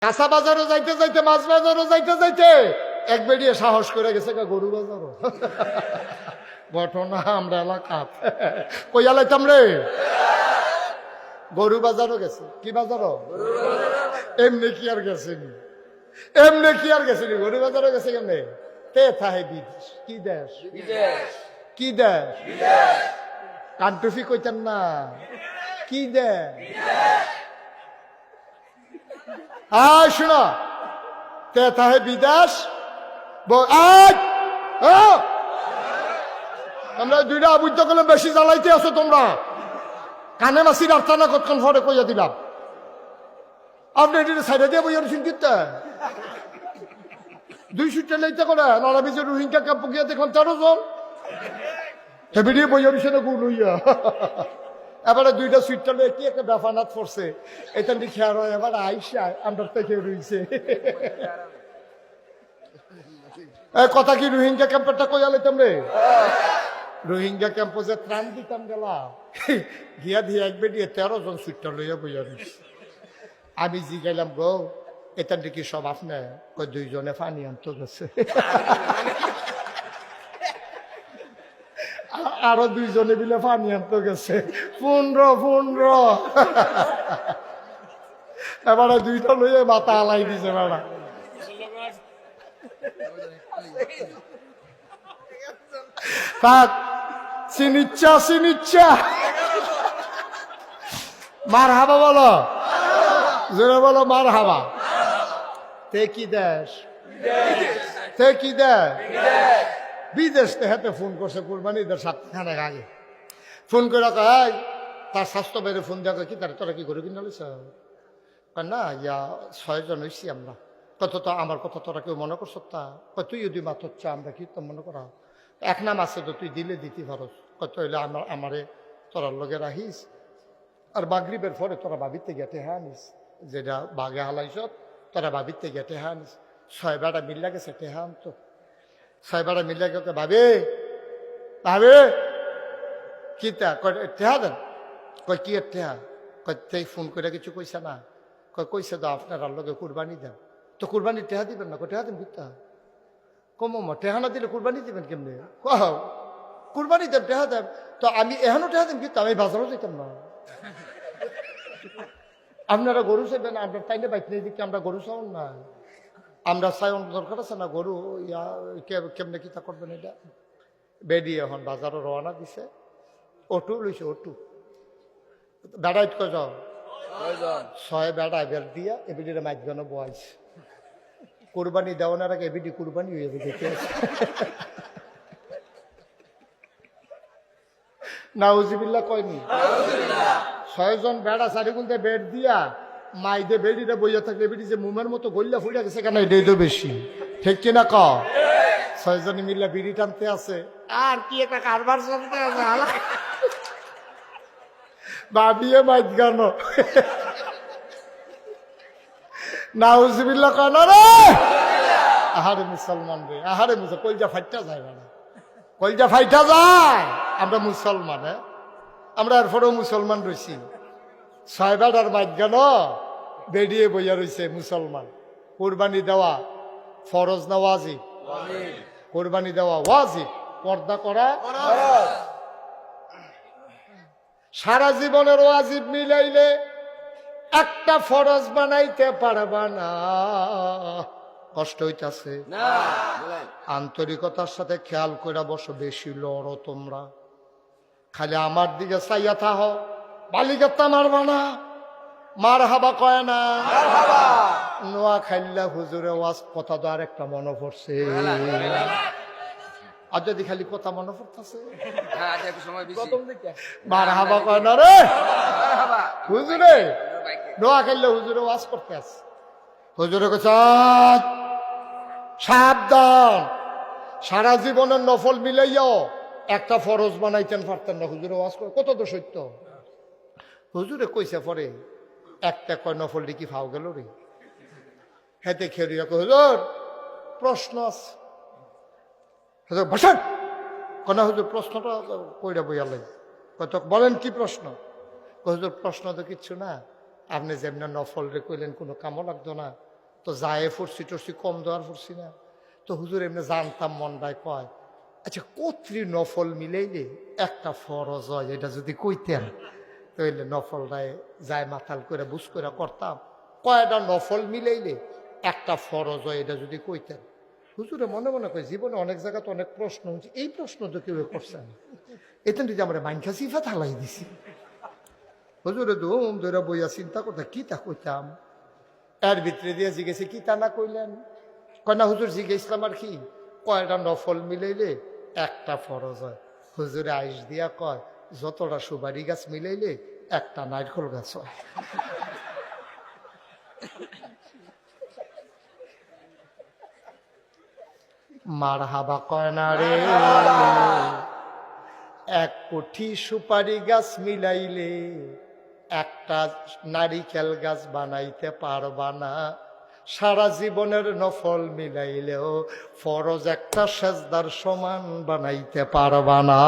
কাঁচা বাজারও যাইতে যাইতে, মাছ বাজারও যাইতে যাইতে এক বেরিয়ে সাহস করে গেছে গরু বাজারও। ঘটনা আমরা এলাকা কইয়া লাইতাম রে। গরু বাজারও গেছে। কি বাজারও? এমনি কি আর গেছেনি, এমনি কি আর গেছেনি, গরু বাজারও গেছে কেমনে? তে থাহে বিদেশ। কি দেশ? কি দেশ? কান্টুফি কইতেন না, কি দেশ? আয় শোনো, তে থাহে বিদেশ। আমরা দুইটা আবুদ্ধ করলে বেশি জ্বালাইতে আছো তোমরা। কানে মাসি রাস্তা না কতক্ষণ ফরে কইয়া দিলাম। আপনি এটি সাইডে দিয়ে বইয়ার চিন্তিতে 200 লাইতে করে নানা বিজয় রোহিঙ্গা ক্যাম্প গিয়ে দেখলাম 13 জন হেবিডি বইয়ার না গুণ হইয়া। এবারে দুইটা সুইটটা কি একটা বেফানাত পড়ছে, এটা খেয়ার হয়। এবার আইসা আমরা থেকে রইছে কথা কি রোহিঙ্গা ক্যাম্পেরটা কইয়া লাইতাম রে। রোহিঙ্গা ক্যাম্প যে ত্রাণ দিতাম গেলাম গিয়া দিয়ে একবে দিয়ে 13 জন সুইটটা লইয়া বইয়া রইছে। আমি জিগাইলাম গো এটা কি সব আপনি? ওই 2 জনে পানি আনতে গেছে, আরো 2 জনে মিলে পানি আনতে গেছে। 15 এবারে দুইটা লইয়া মাথা আলাই দিছে বেড়া। থাক সিনিচ্ছা সিনিচ্ছা মার হাবা বলো, জোরে বলো মার হাবা। তে কি দেশ? তে কি দেশ? বিদেশ। হাতে ফোন করছে কুরবানিদের 7 খানেক আগে ফোন করে কয় তার স্বাস্থ্য বেড়ে ফোন দেওয়া কি তার তোরা কি করে কিনা লইছ না? ইয়া 6 জন হইছি আমরা। কত তো আমার কথা তোরা কেউ মনে করছ? তা তুই যদি মাত্র চা আমরা কি তো মনে করা এক নাম আছে তো তুই দিলে দিতে পারস। কত হইলে আমারে তোরার লগে রাখিস, আর মাগরিবের পরে তোরা বাবিতে গেটে হ্যাঁ নিস, যেটা বাগে হালাইছ তোরা বাবিতে গেটে হ্যাঁ নিস। 6 বেড়া মিল্লা গেছে টেহা আনতো। 6 বেড়া মিল্লা গেছে ভাবে ভাবে কি তা টেহা দেন। কয় কি টেহা? কয় ফোন করে কিছু কইছে না? কইছে তো আপনার লগে কুরবানি দেন। তো কুরবানি টেহা দিবেন না? টেহা দেন কিতা কম টেহা না দিলে কুরবানি দিবেন কেমনে? কুরবানি দেন টেহা দেন। তো আমি এখনো টেহা দেন কিন্তু আমি বাজারও যেতাম না। আপনারা গরু চাইবেন, আপনার তাইলে বাইক নেই দিকে আমরা গরু চাউন না, আমরা চাই দরকার আছে না গরু। ইয়া কেমনে কিতা করবেন এটা? বেরিয়ে এখন বাজারও রওনা দিছে। অটো লইছে, অটো বেড়াইত কজন? 6 বেড়া বের দিয়া এবিডিরে মাইজগানো বয়স কোরবানি দেওয়ার আগে এবিডি কোরবানি হয়ে যাবে দেখে নাউজিবিল্লাহ কয়নি? 6 জন বেড়া 4 গুনতে বেড দিয়া মাইদে বেডিটা বইয়া থাকলে বেডি যে মুমের মতো গল্লা ফুটা গেছে কেন এটাই তো বেশি, ঠিক কিনা ক? 6 জনে মিল্লা বিড়ি টানতে আছে আর কি একটা কারবার চলতে আছে বাবিয়ে মাইদ গান নাউজিবিল্লাহ কয় না রে। আহারে মুসলমান রে, আহারে মুসলমান কলজা ফাইটা যায় না, কলজা ফাইটা যায়। আমরা মুসলমান, হ্যাঁ আমরা এরপরেও মুসলমান রয়েছি। 6 বেড়ার মাইদ গান বেরিয়ে বইয়া রয়েছে মুসলমান। কোরবানি দেওয়া ফরজ না ওয়াজিব? কোরবানি দেওয়া ওয়াজিব, পর্দা করা সারা জীবনের ওয়াজিব মিলাইলে একটা ফরজ বানাইতে পারবা না। কষ্ট হইতাছে? আন্তরিকতার সাথে খেয়াল করে বসো, বেশি লড়ো তোমরা। খালি আমার দিকে চাইয়া থাহ, বালিকাত্তা মারবা না। মার হাবা কয় না, নোয়া খাইল্লা হুজুরে ওয়াজ কথা তো আর একটা মনে পড়ছে। আর যদি খালি কথা মনে পড়তেছে মার হাবা কয় না রে হুজুরে। নোয়া খাইল্লা হুজুরে ওয়াজ করতে আছে, হুজুরে কইছে সাবধান, সারা জীবনের নফল মিলাইয়াও একটা ফরজ বানাইতেন পারতেন না। হুজুরে ওয়াজ করে কত তো সত্য। হুজুরে কইছে পরে একটা কয় নফল কি ফাও গেল রে। হেতে খেয়ে হুজুর প্রশ্ন আছে। হুজুর বসেন কোন হুজুর প্রশ্নটা কইরা বইয়া লাগে। কত বলেন কি প্রশ্ন? হুজুর প্রশ্ন তো কিচ্ছু না, আপনি যেমন নফল রে কইলেন কোনো কামও লাগতো না, তো যায় ফুরসি টরসি কম দেওয়ার ফুরসি না, তো হুজুর এমনি জানতাম মনটায় কয় আচ্ছা কত্রি নফল মিলাইলে একটা ফরজ হয়, এটা যদি কইতেন তাইলে নফলটায় যায় মাথাল করে বুঝ করে করতাম। কয়টা নফল মিলাইলে একটা ফরজ হয়, এটা যদি কইতেন। হুজুরে মনে মনে কয় জীবনে অনেক জায়গাতে অনেক প্রশ্ন হচ্ছে, এই প্রশ্ন তো কেউ করছে না, এতেন যদি আমরা মাইনখা সিফা থালাই দিছি। হুজুরে ধুম ধরে বইয়া চিন্তা করতে কি তা কইতাম, এর ভিতরে দিয়ে জিজ্ঞেসে কি তা না কইলেন, কয় না হুজুর জিজ্ঞেসলাম আর কি কয়টা নফল মিলাইলে একটা ফরজ হয়। হুজুরে আইস দিয়া কয় যতটা সুপারি গাছ মিলাইলে একটা নারকেল গাছ হয়। মার হাবা কয় না রে, 1 কোটি সুপারি গাছ মিলাইলে একটা নারিকেল গাছ বানাইতে পারবা না, সারা জীবনের নফল মিলাইলেও ফরজ একটা সেজদার সমান বানাইতে পারবা না।